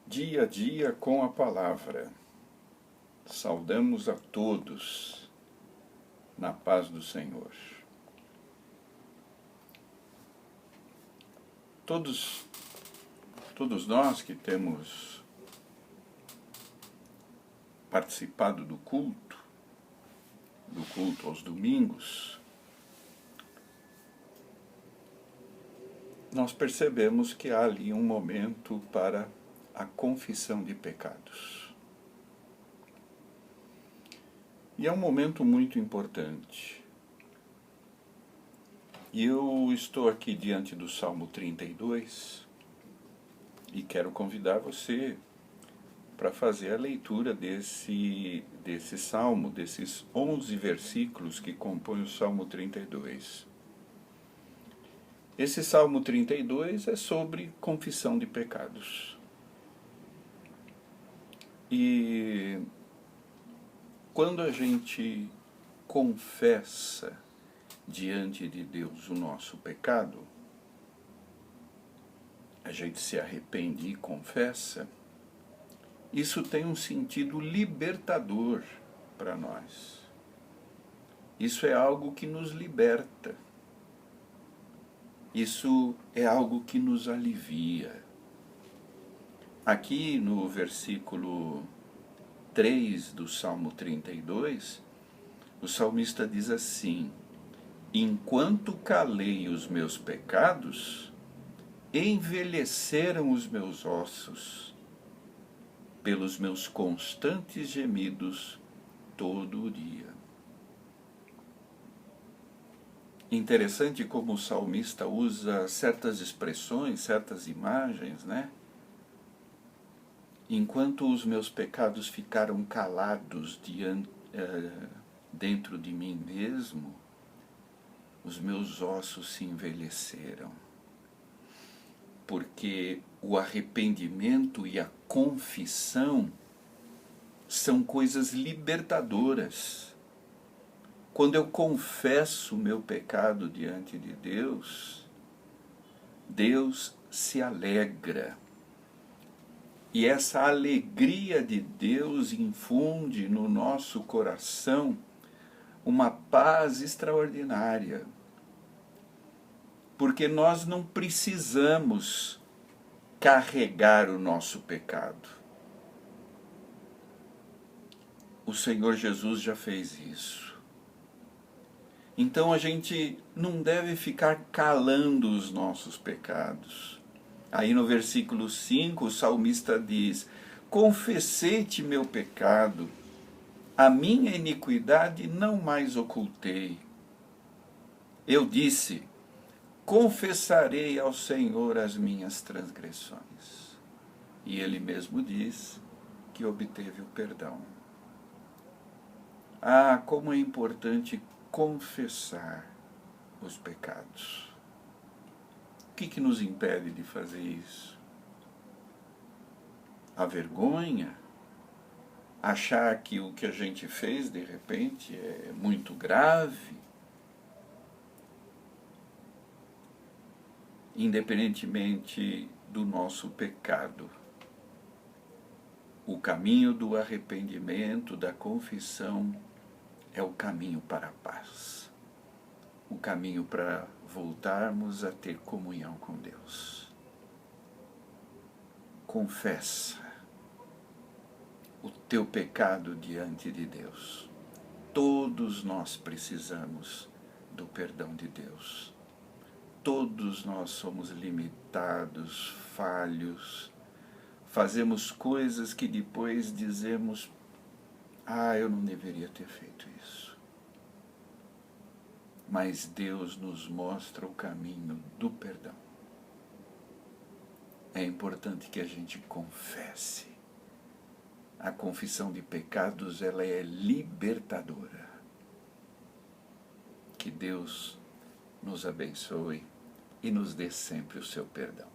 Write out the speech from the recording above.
Dia a dia com a palavra. Saudamos a todos na paz do Senhor. Todos nós que temos participado do culto aos domingos, nós percebemos que há ali um momento para a confissão de pecados. E é um momento muito importante. E eu estou aqui diante do Salmo 32 e quero convidar você para fazer a leitura desse salmo, desses 11 versículos que compõem o Salmo 32. Esse Salmo 32 é sobre confissão de pecados. E quando a gente confessa diante de Deus o nosso pecado, a gente se arrepende e confessa, isso tem um sentido libertador para nós. Isso é algo que nos liberta. Isso é algo que nos alivia. Aqui no versículo 3 do Salmo 32, o salmista diz assim: enquanto calei os meus pecados, envelheceram os meus ossos, pelos meus constantes gemidos todo o dia. Interessante como o salmista usa certas expressões, certas imagens, né? Enquanto os meus pecados ficaram calados dentro de mim mesmo, os meus ossos se envelheceram. Porque o arrependimento e a confissão são coisas libertadoras. Quando eu confesso o meu pecado diante de Deus, Deus se alegra. E essa alegria de Deus infunde no nosso coração uma paz extraordinária. Porque nós não precisamos carregar o nosso pecado. O Senhor Jesus já fez isso. Então a gente não deve ficar calando os nossos pecados. Aí no versículo 5 o salmista diz: confessei-te meu pecado, a minha iniquidade não mais ocultei. Eu disse: confessarei ao Senhor as minhas transgressões. E ele mesmo diz que obteve o perdão. Ah, como é importante confessar os pecados. O que nos impede de fazer isso? A vergonha? Achar que o que a gente fez, de repente, é muito grave? Independentemente do nosso pecado, o caminho do arrependimento, da confissão, é o caminho para a paz. O caminho para voltarmos a ter comunhão com Deus. Confessa o teu pecado diante de Deus. Todos nós precisamos do perdão de Deus. Todos nós somos limitados, falhos, fazemos coisas que depois dizemos: ah, eu não deveria ter feito isso. Mas Deus nos mostra o caminho do perdão. É importante que a gente confesse. A confissão de pecados, ela é libertadora. Que Deus nos abençoe e nos dê sempre o seu perdão.